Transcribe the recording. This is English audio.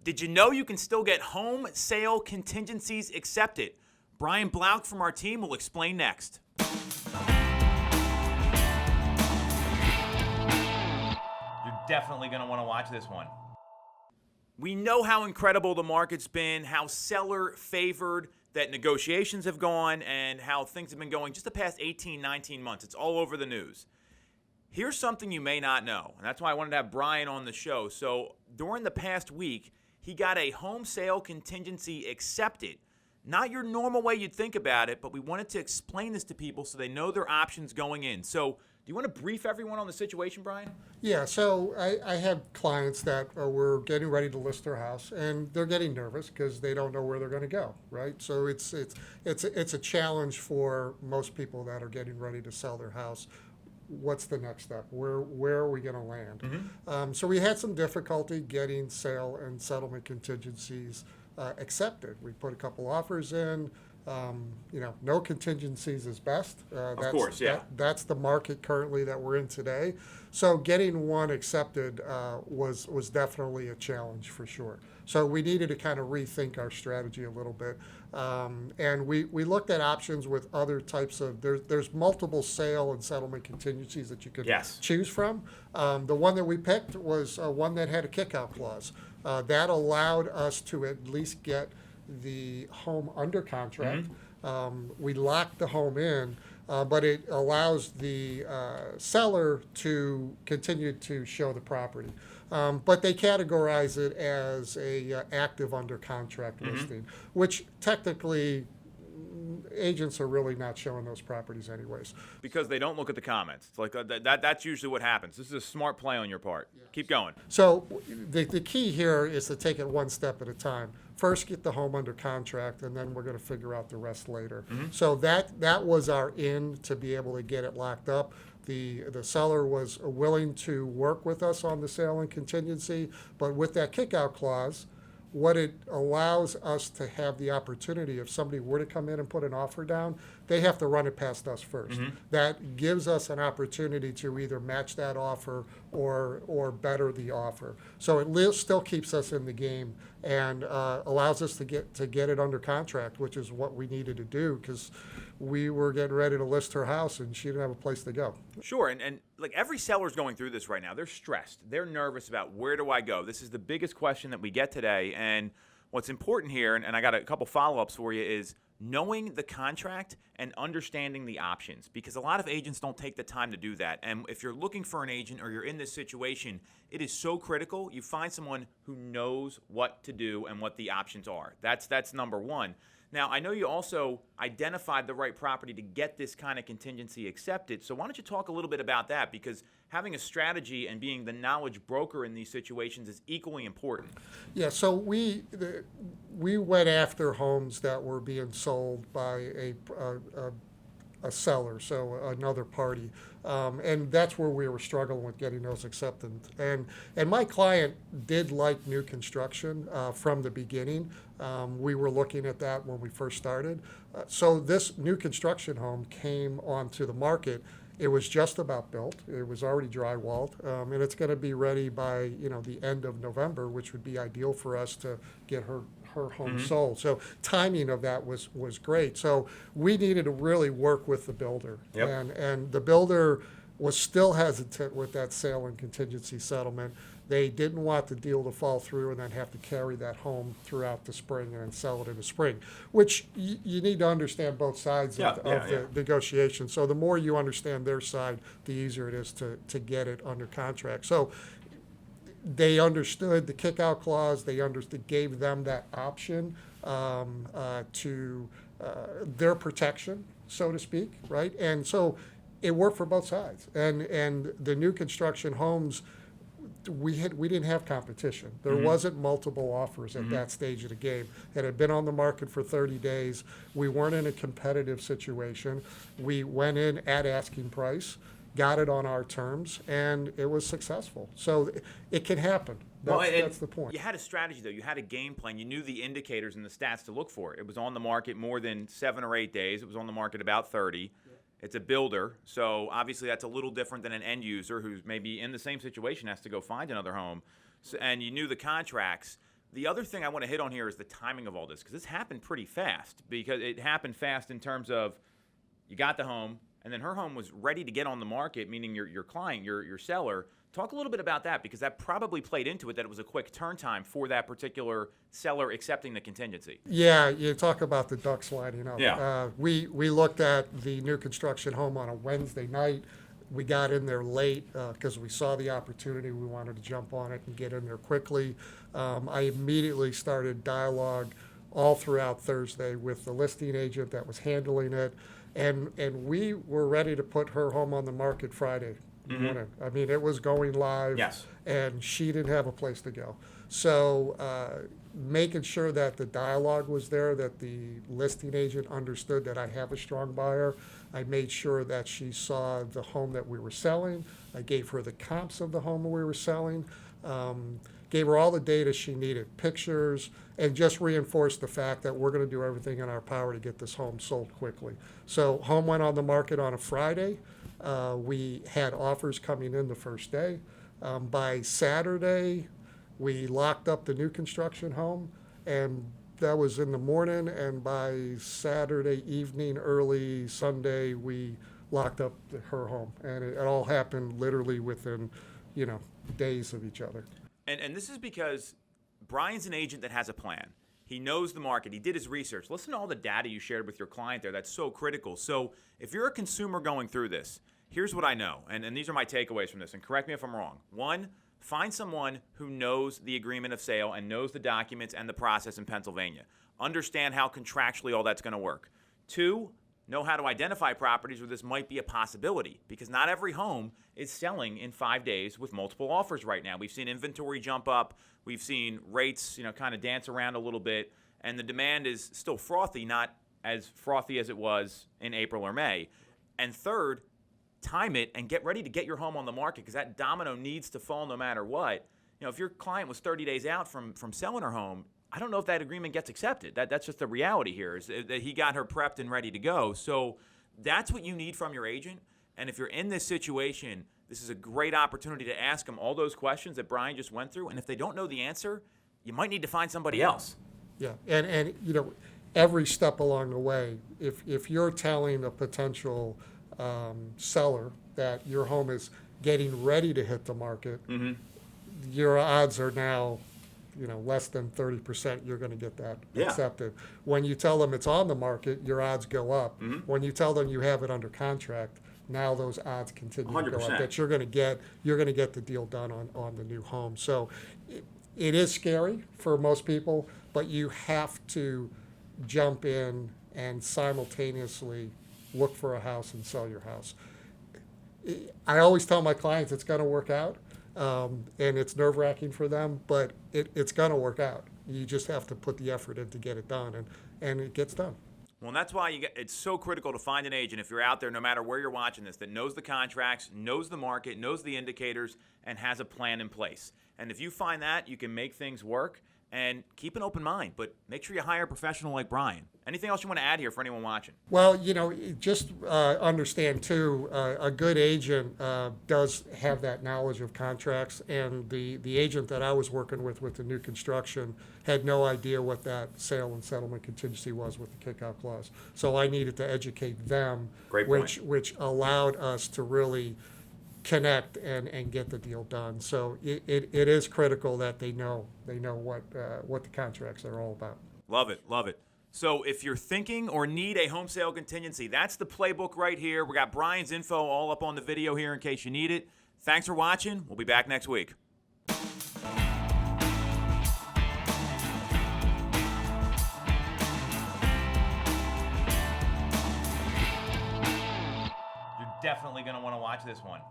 Did you know you can still get home sale contingencies accepted? Brian Blouch from our team will explain next. You're definitely going to want to watch this one. We know how incredible the market's been, how seller favored that negotiations have gone, and how things have been going just the past 18, 19 months. It's all over the news. Here's something you may not know, and that's why I wanted to have Brian on the show. So during the past week, he got a home sale contingency accepted. Not your normal way you'd think about it, but we wanted to explain this to people so they know their options going in. So do you want to brief everyone on the situation, Brian? Yeah, so I have clients that were getting ready to list their house, and they're getting nervous because they don't know where they're going to go, right? So it's a challenge for most people that are getting ready to sell their house. What's the next step? Where are we going to land? Mm-hmm. So we had some difficulty getting sale and settlement contingencies accepted. We put a couple offers in. No contingencies is best. Of course, yeah. That's the market currently that we're in today. So getting one accepted was definitely a challenge for sure. So we needed to kind of rethink our strategy a little bit. And we looked at options with other types of, there's multiple sale and settlement contingencies that you could choose from. The one that we picked was one that had a kick-out clause. That allowed us to at least get the home under contract. We locked the home in, but it allows the seller to continue to show the property. But they categorize it as a active under contract listing, which technically agents are really not showing those properties anyways. Because they don't look at the comments. It's like that's usually what happens. This is a smart play on your part. Yes. Keep going. So the key here is to take it one step at a time. First, get the home under contract, and then we're going to figure out the rest later. So that was our in to be able to get it locked up. The seller was willing to work with us on the sale and contingency, but with that kick-out clause, what it allows us to have the opportunity, if somebody were to come in and put an offer down, they have to run it past us first. That gives us an opportunity to either match that offer or better the offer. So it still keeps us in the game and allows us to get it under contract, which is what we needed to do because we were getting ready to list her house and she didn't have a place to go. Sure, and like every seller's going through this right now. They're stressed. They're nervous about where do I go? This is the biggest question that we get today. And what's important here, and I got a couple follow-ups for you, is knowing the contract and understanding the options, because a lot of agents don't take the time to do that. And if you're looking for an agent or you're in this situation, it is so critical you find someone who knows what to do and what the options are. That's number one. Now, I know you also identified the right property to get this kind of contingency accepted. So why don't you talk a little bit about that? Because having a strategy and being the knowledge broker in these situations is equally important. Yeah, so we went after homes that were being sold by a seller, so another party. And that's where we were struggling with getting those accepted. And my client did like new construction from the beginning. We were looking at that when we first started. So this new construction home came onto the market. It was just about built. It was already drywalled, and it's going to be ready by the end of November, which would be ideal for us to get her home sold. So timing of that was great. So we needed to really work with the builder, and the builder was still hesitant with that sale and contingency settlement. They didn't want the deal to fall through and then have to carry that home throughout the spring and then sell it in the spring, which you need to understand both sides of the negotiation. So the more you understand their side, the easier it is to get it under contract. So they understood the kick-out clause. They gave them that option to their protection, so to speak, right? And so it worked for both sides. And the new construction homes, we didn't have competition. There wasn't multiple offers at that stage of the game. It had been on the market for 30 days. We weren't in a competitive situation. We went in at asking price, got it on our terms, and it was successful. So it can happen. That's the point. You had a strategy, though. You had a game plan. You knew the indicators and the stats to look for. It was on the market more than 7 or 8 days. It was on the market about 30. It's a builder, so obviously that's a little different than an end user who's maybe in the same situation, has to go find another home. So, and you knew the contracts. The other thing I want to hit on here is the timing of all this, because this happened pretty fast. Because it happened fast in terms of you got the home, and then her home was ready to get on the market, meaning your client, your seller. Talk a little bit about that, because that probably played into it, that it was a quick turn time for that particular seller accepting the contingency. Yeah, you talk about the ducks lining up. Yeah. We looked at the new construction home on a Wednesday night. We got in there late because we saw the opportunity. We wanted to jump on it and get in there quickly. I immediately started dialogue all throughout Thursday with the listing agent that was handling it, and we were ready to put her home on the market Friday morning. I mean, it was going live, Yes. and she didn't have a place to go. So making sure that the dialogue was there, that the listing agent understood that I have a strong buyer. I made sure that she saw the home that we were selling. I gave her the comps of the home we were selling. Gave her all the data she needed, pictures, and just reinforced the fact that we're going to do everything in our power to get this home sold quickly. So home went on the market on a Friday. We had offers coming in the first day. By Saturday, we locked up the new construction home, and that was in the morning, and by Saturday evening, early Sunday, we locked up her home. And it all happened literally within, days of each other. And this is because Brian's an agent that has a plan. He knows the market. He did his research. Listen to all the data you shared with your client there. That's so critical. So if you're a consumer going through this, here's what I know. And these are my takeaways from this. And correct me if I'm wrong. One, find someone who knows the agreement of sale and knows the documents and the process in Pennsylvania. Understand how contractually all that's going to work. Two, know how to identify properties where this might be a possibility, because not every home is selling in 5 days with multiple offers right now. We've seen inventory jump up. We've seen rates, kind of dance around a little bit, and the demand is still frothy, not as frothy as it was in April or May. And third, time it and get ready to get your home on the market, because that domino needs to fall no matter what. If your client was 30 days out from selling her home, I don't know if that agreement gets accepted. That's just the reality here, is that he got her prepped and ready to go. So that's what you need from your agent. And if you're in this situation, this is a great opportunity to ask them all those questions that Brian just went through. And if they don't know the answer, you might need to find somebody else. Yeah, and every step along the way, if you're telling a potential seller that your home is getting ready to hit the market, your odds are now less than 30% you're going to get that accepted. When you tell them it's on the market, your odds go up. When you tell them you have it under contract, now those odds continue to go up, 100%. that you're going to get the deal done on the new home. So it is scary for most people, but you have to jump in and simultaneously look for a house and sell your house. I always tell my clients it's going to work out. And it's nerve-wracking for them, but it's going to work out. You just have to put the effort in to get it done, and it gets done. Well, and that's why it's so critical to find an agent, if you're out there, no matter where you're watching this, that knows the contracts, knows the market, knows the indicators, and has a plan in place. And if you find that, you can make things work. And keep an open mind, but make sure you hire a professional like Brian. Anything else you want to add here for anyone watching? Well, just understand, too, a good agent does have that knowledge of contracts, and the agent that I was working with the new construction had no idea what that sale and settlement contingency was with the kickout clause. So I needed to educate them, Great point. which allowed us to really connect and get the deal done. So it is critical that they know what the contracts are all about. Love it, love it. So if you're thinking or need a home sale contingency, that's the playbook right here. We got Brian's info all up on the video here in case you need it. Thanks for watching. We'll be back next week. You're definitely going to want to watch this one.